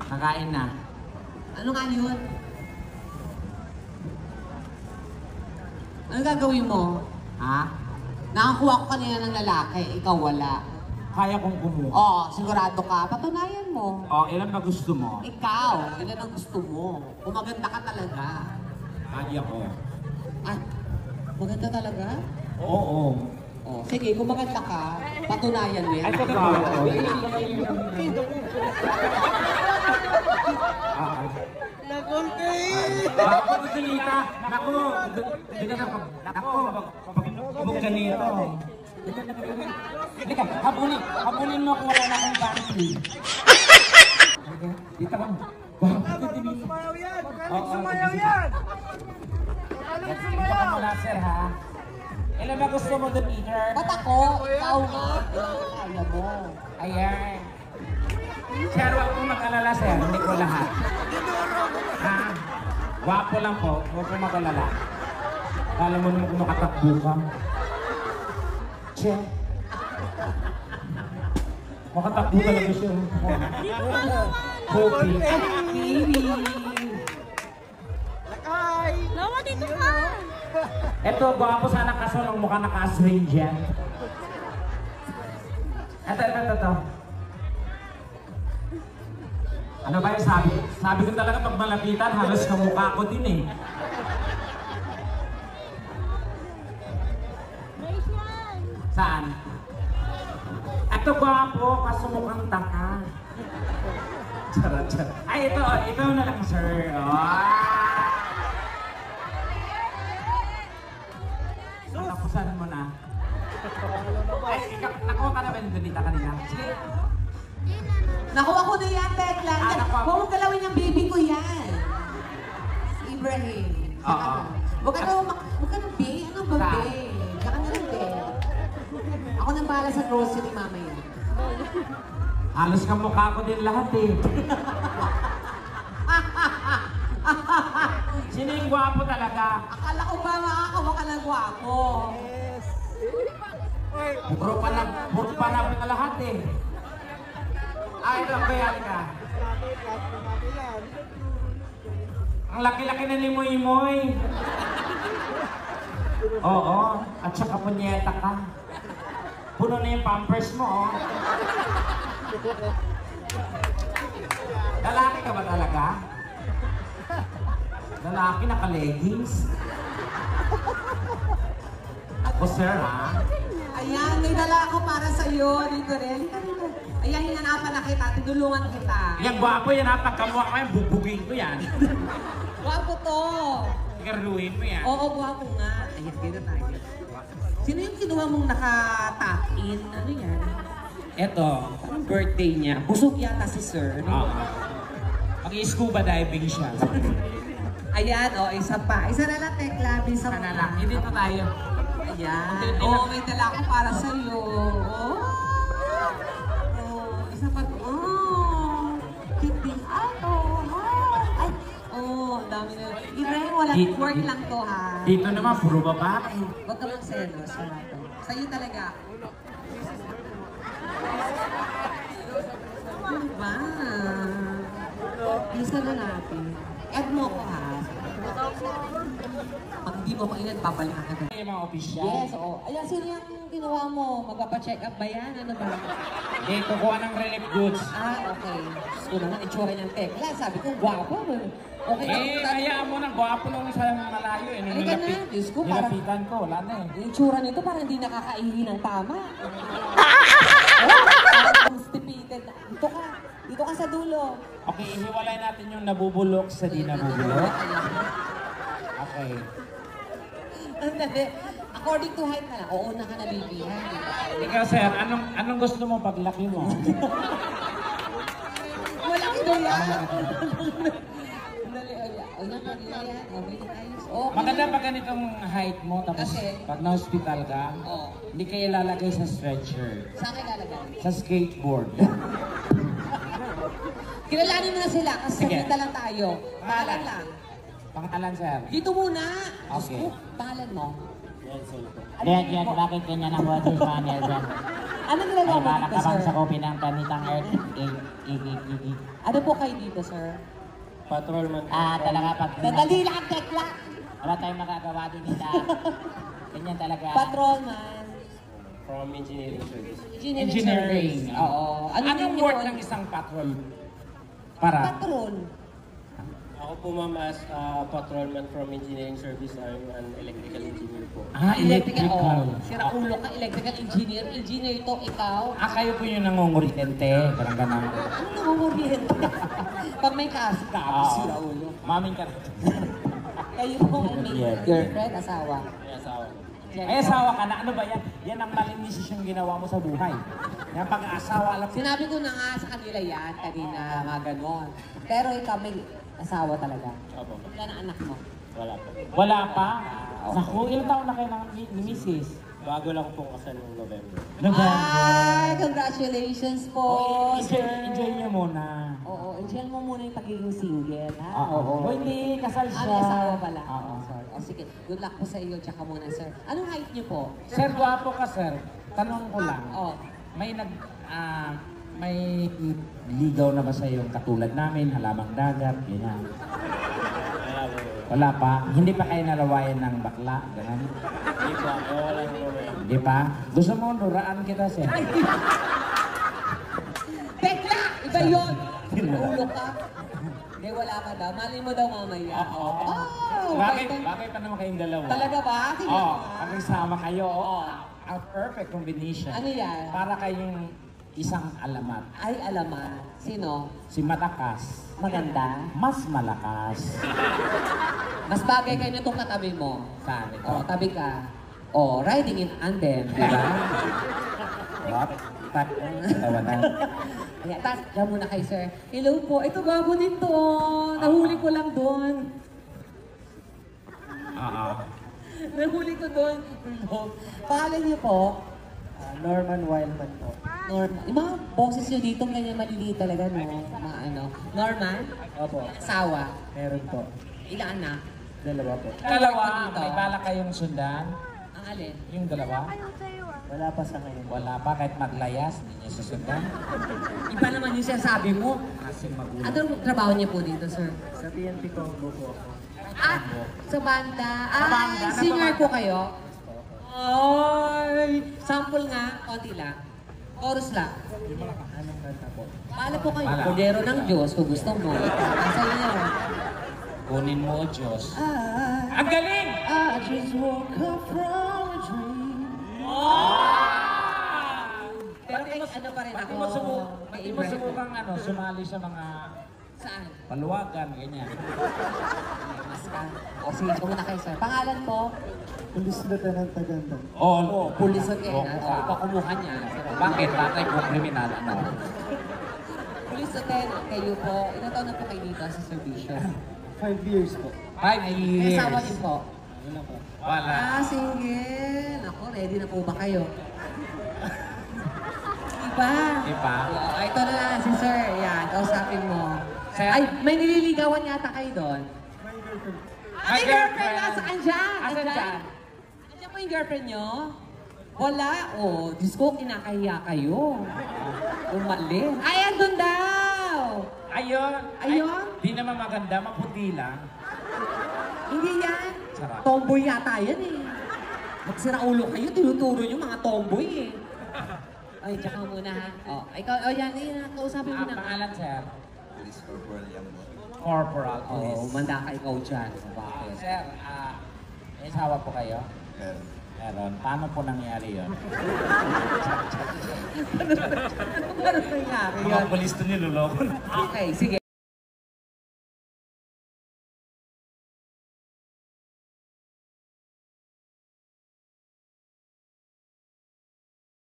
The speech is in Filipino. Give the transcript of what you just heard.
Kakain na. Ano nga yun? Ano gagawin mo? Ha? Nakakuha ko kanina ng lalaki, ikaw wala. Kaya kong kumuha. Oo, sigurado ka. Patunayan mo. O, ilan ba gusto mo? Ikaw, ilan ang gusto mo? Kung maganda ka talaga. Kaya ko. Ay, maganda talaga? Oo. Oh, sige, kung maganda ka, patunayan mo yan. Ay, teka. Ako, Ganita. Naku. Naku. Pabog ganito. Halika, habulin mo kung wala na akong battery. Dito ka. Sumayaw yan! Sumayaw yan! Dito ka muna, sir, ha? Ilan ba gusto mo doon, Peter? Ba't ako? Ikaw nga. Kaya mo. Ayan. Sir, huwag kong mag-alala, sir. Hindi ko lahat. Ha? Wapo lang po. Huwag kong mag-alala. Kala mo naman kung makatakbo ka. Che. Makatakbo talaga siya. Kopi. Baby. Lakay! Lawa, dito ka! Eto, gwapo sana kaso ng mukha naka-swing dyan. Ito. Ano ba yung sabi? Sabi ko talaga pag malapitan, halos kamukha ko din eh. Nice yan! Saan? Ito gwapo, kaso mukhang tanga. Charot. Ay, ito na lang, sir. Tapusan mo na. Ay, nakuha ka na ba yung ganita kanina? Sige. Nakuha ko na yan, Tekla. nakuha mo. Huwag mong galawin yung baby ko yan. Si Ibrahim. Oo. Huwag ka na, be. Ano ba, Saan? be? Saka na lang, be. Ako nang bahala sa grocery mamaya. Halos kamukha ko din lahat eh. Sino yung gwapo talaga? Akala ko ba makakawa ka ng gwapo? Yes! Puro pa na lahat eh. Ay, ito ba yan ka? Lapit yan. Ang laki-laki na ni Moy Moy. Oo, at saka punyeta ka. Puno na yung pampers mo, oh. Lalaki ka ba talaga? Lalaki naka-leggings? Ako, sir, ha? Ayan, may dala ako para sa'yo. Dito rin. Ayan, hinanapan na kita. Tinulungan kita. Yung gwapo yan, ha? Pagkamukha ko yan, bubugin ko yan. Gwapo to. Igaruin mo yan. Oo, gwapo nga. Ayan, dito tayo. Sino yung kinuha mong naka-tuck-in? Ano yan? Eto, parang birthday niya. Busog yata si sir. Oo. Mag-scuba diving siya. Ayan, isa pa. Isa na lang, Tekla. Bisa Sana lang. Hindi to tayo. Ayan. Oo, may dala ako para sa'yo. Isa pa. Hindi. Ay. Ang dami na. Ibrahim, walang work lang to, ha? Dito naman, puro babae. Huwag ka lang selos. Wala to. Sa'yo talaga. Diba? Isa na natin. Add mo ko, ha? Pag hindi mo ko ilan, babalik ka na. Yung mga opisyal. Yes, oo. Ayan, sino yung kinuha mo? Magpapacheck up ba yan? Ano ba? Eh, kukuha ng relief goods. Okay. Gusto ko naman itsura niyang Tekla. Sabi ko, gwapo. Okay, Eh, kayaan mo ng gwapo nung sa malayo eh. Nung Halika na. Diyos ko, parang... nilapitan ko, wala na eh. Yung itsura nito parang hindi nakakaihi ng tama. Constipated. Dito ka sa dulo. Okay, ihiwalay natin yung nabubulok sa di nabubulok. Okay. Hindi. According to height na lang. Oo, na ka na, baby. Ikaw, sir, anong gusto mo paglaki mo? Walang ito yan. Ayan, kanina yan. Okay, ayos. Okay. Maganda pag ganitong height mo, tapos Kasi? pag na-hospital ka, Oo. hindi kayo lalagay sa stretcher. Saan kayo lalagay? Sa skateboard. Kilalanin mo na sila kasi Sige. kita lang tayo. Pangalan lang. Pangalan, sir. Dito muna. Okay. Pangalan mo? Yan, bakit kanya ng water panel dyan? Ano ginagawa Ay, mo balak dito, ka bang sir? sa kopi ng tanitang earth? Ano po kayo dito, sir? Patrolman. Talaga pag... Sandali lang, tekla! Wala tayong magagawa din nila. Ganyan talaga. Patrolman. From engineering service. Engineering. service. Oo. Anong yun work yun? ng isang patrol? Para? Patrol. Ako po ma'am as patrolman from engineering service. I'm an electrical engineer po. Electrical. Oh, sira ulo ka, electrical engineer. Engineer to, ikaw. Kayo po yung nangungurintente. Parang ganun. Ano namumurihin? Pag may kaso ka, sira ulo. Maming ka. Kayo po may Yes. girlfriend, asawa. May asawa po. Ay, asawa ka na. Ano ba yan? Yan ang maling desisyon ginawa mo sa buhay. Yan pag-aasawa, alam mo. Sinabi ko na nga sa kanila yan, kanina, mga ganon. Pero ikaw may asawa talaga. Opo. Wala na anak mo. Wala po. Wala pa? Naku, ilang taon na kayo ni Mrs.? Bago lang po kasal noong November. Ay, congratulations po, Enjoy, sir. enjoy niyo muna. Oo, enjoy mo muna yung pagiging single, ha? Oo. Hindi, kasal siya. May asawa pala. Oo. Sorry. O sige, good luck po sa iyo, tsaka muna, sir. Anong height niyo po? Sir, gwapo ka, sir. Tanong ko lang. Oh. May ligaw na ba sa yung katulad namin, halamang dagat, ganyan? Wala po. Wala pa? Hindi pa kayo nalawayan ng bakla, ganyan? Hindi po. Wala po po. Hindi pa? Gusto mo, nuraan kita, sir. Tekla! Iba yun! Ulo ka. Hindi, wala ka daw. Mali mo daw mamaya. Oo. Oh, Bagay pa naman kayong dalawa. Talaga ba? Sige Oo, nga. pag nagsama kayo, oo. Ang perfect combination. Ano yan? Para kayong isang alamat. Ay, alaman. Sino? Si Matakas, Maganda? mas malakas. Mas bagay kayo nitong katabi mo. Saan ito? O, tabi ka. O, riding in Andem, di ba? What? Tak, tawa na. Ayan, tas, dyan muna kay sir. Hello po, ito bago nito. Nahuli ko lang doon. Oo. Nahuli ko doon. Pangalan niyo po? Norman Wildman po. Norman. Yung mga boses niyo dito, ganyan maliliit talaga, no? Mga ano. Norman? Opo. Asawa? Meron po. Ilan anak? Dalawa po. Dalawa, may bala kayong sundan. Ang alin? Yung dalawa, Wala pa sa ngayon. wala pa kahit maglayas, hindi niya susundan. Iba naman yung sinasabi mo. Kasi magulang. Anong trabaho niyo po dito, sir? Sa PNP Combo po ako. Ah, sa banda. Sa banda, Ay, nasa senior banda. po kayo? Ay, sample nga, konti lang. Chorus lang. Anong kanta po? Paala po kayo. Paala. Kordero ng Diyos, kung gusto mo. Asa inyo. Kunin mo, O Diyos. I Ang galing! just woke up from a dream. Pero kay ano pa rin Pati ako. mo may subukang sumali sa mga Saan? paluwagan, ganyan. Mas ka. O sige, kumuna kayo, sir. Pangalan po? Pulis Lieutenant Tagandang. Oo. Pulis at Oo. ikaw kumuha niya. Bakit? Tatay ko kriminal. Ano? Police Lieutenant, kayo po. Ilang taon na po kayo dito sa servisyo? 5 years po. 5 May years. asawa din po. Wala po. Wala. Single. Ako, ready na po ba kayo? Iba. Iba. Ito na lang si sir. Yan, kausapin mo. Sir. Ay, may nililigawan yata kayo doon. My girlfriend. Ay, girlfriend! Nasaan dyan? Asan dyan? Andiyan po yung girlfriend nyo? Wala. Oh, Diyos ko, kinakahiya kayo. Umalis. Ay, andun daw! Ayun. Ayun? Di naman maganda, maputi lang. Hindi yan. Sarap. Tomboy yata yan eh. Magsira ulo kayo, tinuturo nyo mga tomboy eh. Ay, tsaka muna ha. Oh, ikaw, yan, kausapin mo na. Pangalan, sir? Police Corporal Yambo. Corporal Oo, Police. manda ka ikaw dyan. Bakit? Sir, may asawa po kayo? Meron. Meron. Paano po nangyari yun? Ano nangyari Mga polis to niloloko. Okay, sige.